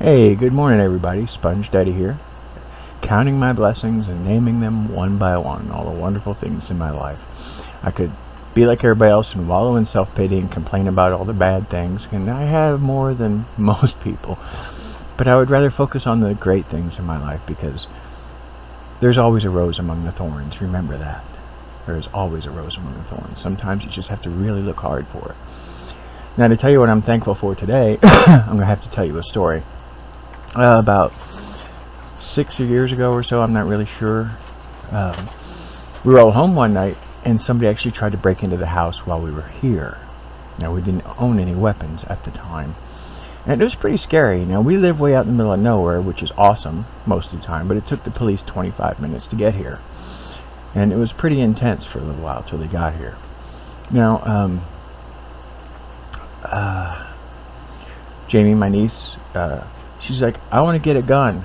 Hey, good morning everybody. Sponge Daddy here. Counting my blessings and naming them one by one, all the wonderful things in my life. I could be like everybody else and wallow in self-pity and complain about all the bad things, and I have more than most people. But I would rather focus on the great things in my life because there's always a rose among the thorns. Remember that. There's always a rose among the thorns. Sometimes you just have to really look hard for it. Now, to tell you what I'm thankful for today, I'm going to have to tell you a story. About 6 years ago or so, I'm not really sure, we were all home one night and somebody actually tried to break into the house while we were here. Now, we didn't own any weapons at the time, and it was pretty scary. Now, we live way out in the middle of nowhere, which is awesome most of the time, but it took the police 25 minutes to get here, and it was pretty intense for a little while till they got here. Now, Jamie, my niece, she's like, I want to get a gun.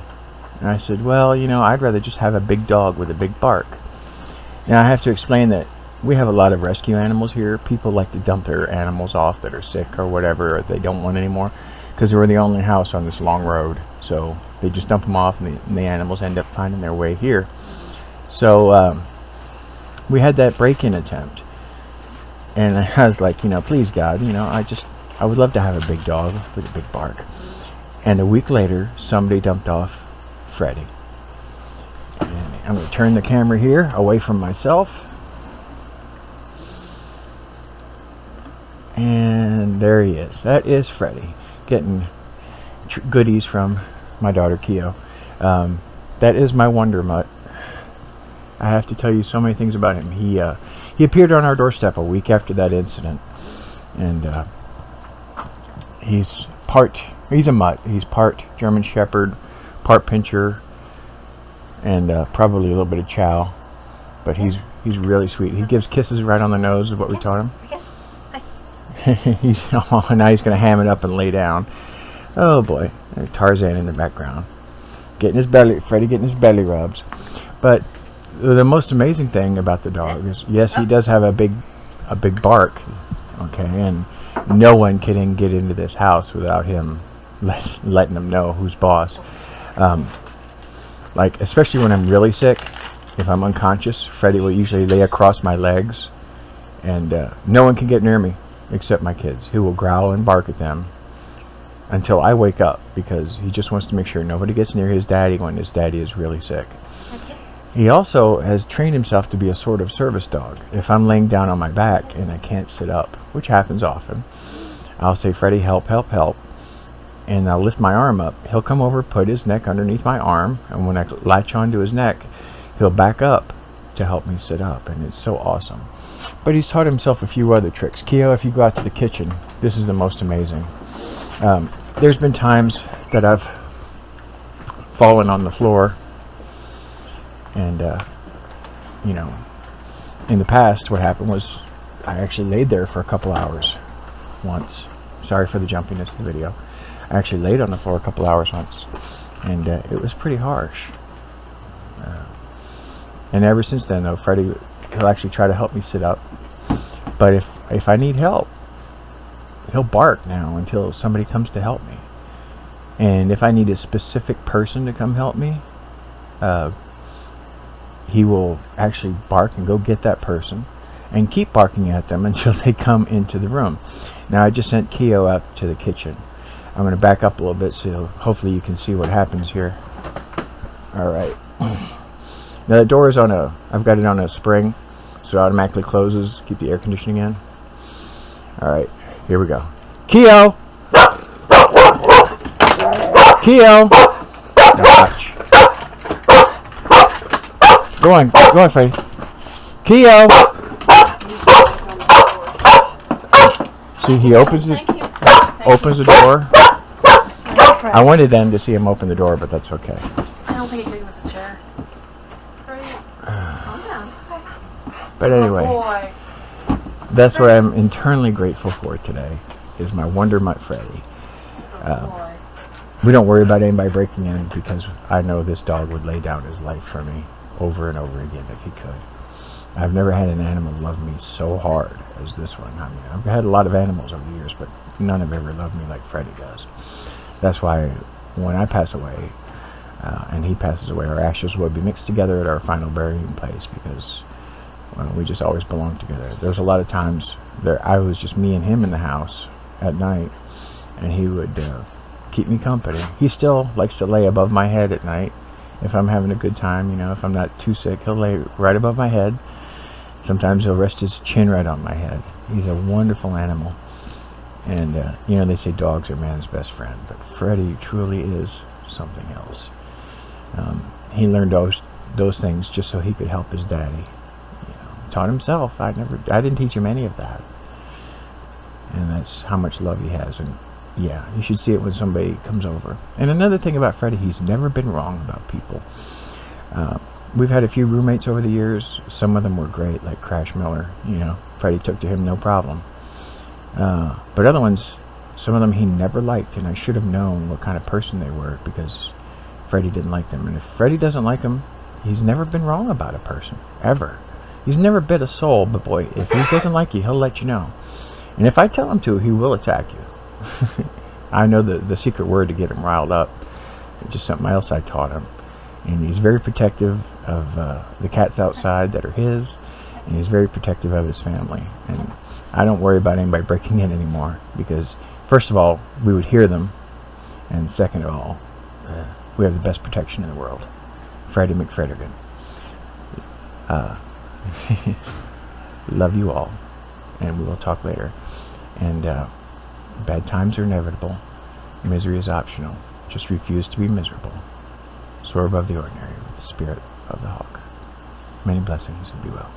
And I said, well, I'd rather just have a big dog with a big bark. Now, I have to explain that we have a lot of rescue animals here. People like to dump their animals off that are sick or whatever, or they don't want anymore, because we're the only house on this long road. So they just dump them off, and the animals end up finding their way here. So we had that break-in attempt. And I was like, please, God, I would love to have a big dog with a big bark. And a week later, somebody dumped off Freddie. And I'm going to turn the camera here away from myself. And there he is. That is Freddie, getting goodies from my daughter, Keo. That is my wondermutt. I have to tell you so many things about him. He appeared on our doorstep a week after that incident. And he's a mutt. He's part German Shepherd, part Pinscher, and probably a little bit of Chow. But he's really sweet. He gives kisses right on the nose, is what we taught him. Yes. Now he's going to ham it up and lay down. Oh boy, there's Tarzan in the background, Freddie getting his belly rubs. But the most amazing thing about the dog is, yes, he does have a big bark. Okay, and no one can get into this house without him letting them know who's boss. Like, especially when I'm really sick, if I'm unconscious, Freddie will usually lay across my legs, and no one can get near me except my kids, who will growl and bark at them until I wake up, because he just wants to make sure nobody gets near his daddy when his daddy is really sick. He also has trained himself to be a sort of service dog. If I'm laying down on my back and I can't sit up, which happens often, I'll say, Freddie, help, help, help. And I'll lift my arm up. He'll come over, put his neck underneath my arm, and when I latch onto his neck, he'll back up to help me sit up, and it's so awesome. But he's taught himself a few other tricks. Keo, if you go out to the kitchen, this is the most amazing. There's been times that I've fallen on the floor, and in the past, what happened was I actually laid there for a couple hours once. Sorry for the jumpiness of the video. I actually laid on the floor a couple hours once, and it was pretty harsh. And ever since then, though, Freddie, he'll actually try to help me sit up. But if I need help, he'll bark now until somebody comes to help me. And if I need a specific person to come help me, he will actually bark and go get that person and keep barking at them until they come into the room. Now, I just sent Keo up to the kitchen. I'm going to back up a little bit so hopefully you can see what happens here. Alright. Now, the door is I've got it on a spring, so it automatically closes, keep the air conditioning in. Alright, here we go. Keo! Keo! Now watch. Go on, Freddie. Keo! See, he opens the door. I wanted them to see him open the door, but that's okay. I don't think he could with the chair. Calm down. But anyway, Boy. that's what I'm internally grateful for today, is my wondermutt Freddie. We don't worry about anybody breaking in, because I know this dog would lay down his life for me over and over again if he could. I've never had an animal love me so hard as this one. I mean, I've had a lot of animals over the years, but none have ever loved me like Freddie does. That's why when I pass away and he passes away, our ashes will be mixed together at our final burying place, because we just always belonged together. There was a lot of times there I was just me and him in the house at night, and he would keep me company. He still likes to lay above my head at night if I'm having a good time. If I'm not too sick, he'll lay right above my head. Sometimes he'll rest his chin right on my head. He's a wonderful animal. And they say dogs are man's best friend, but Freddie truly is something else. He learned those things just so he could help his daddy. Taught himself. I didn't teach him any of that. And that's how much love he has. And yeah, you should see it when somebody comes over. And another thing about Freddie, he's never been wrong about people. We've had a few roommates over the years. Some of them were great, like Crash Miller. Freddie took to him no problem. But other ones, some of them he never liked, and I should have known what kind of person they were, because Freddie didn't like them. And if Freddie doesn't like them, he's never been wrong about a person, ever. He's never bit a soul, but boy, if he doesn't like you, he'll let you know. And if I tell him to, he will attack you. I know the secret word to get him riled up. It's just something else I taught him. And he's very protective of the cats outside that are his, and he's very protective of his family. And I don't worry about anybody breaking in anymore, because first of all, we would hear them, and second of all, we have the best protection in the world. Freddie McFrederigan. Love you all, and we will talk later. And bad times are inevitable. Misery is optional. Just refuse to be miserable. Soar above the ordinary with the spirit of the hawk. Many blessings, and be well.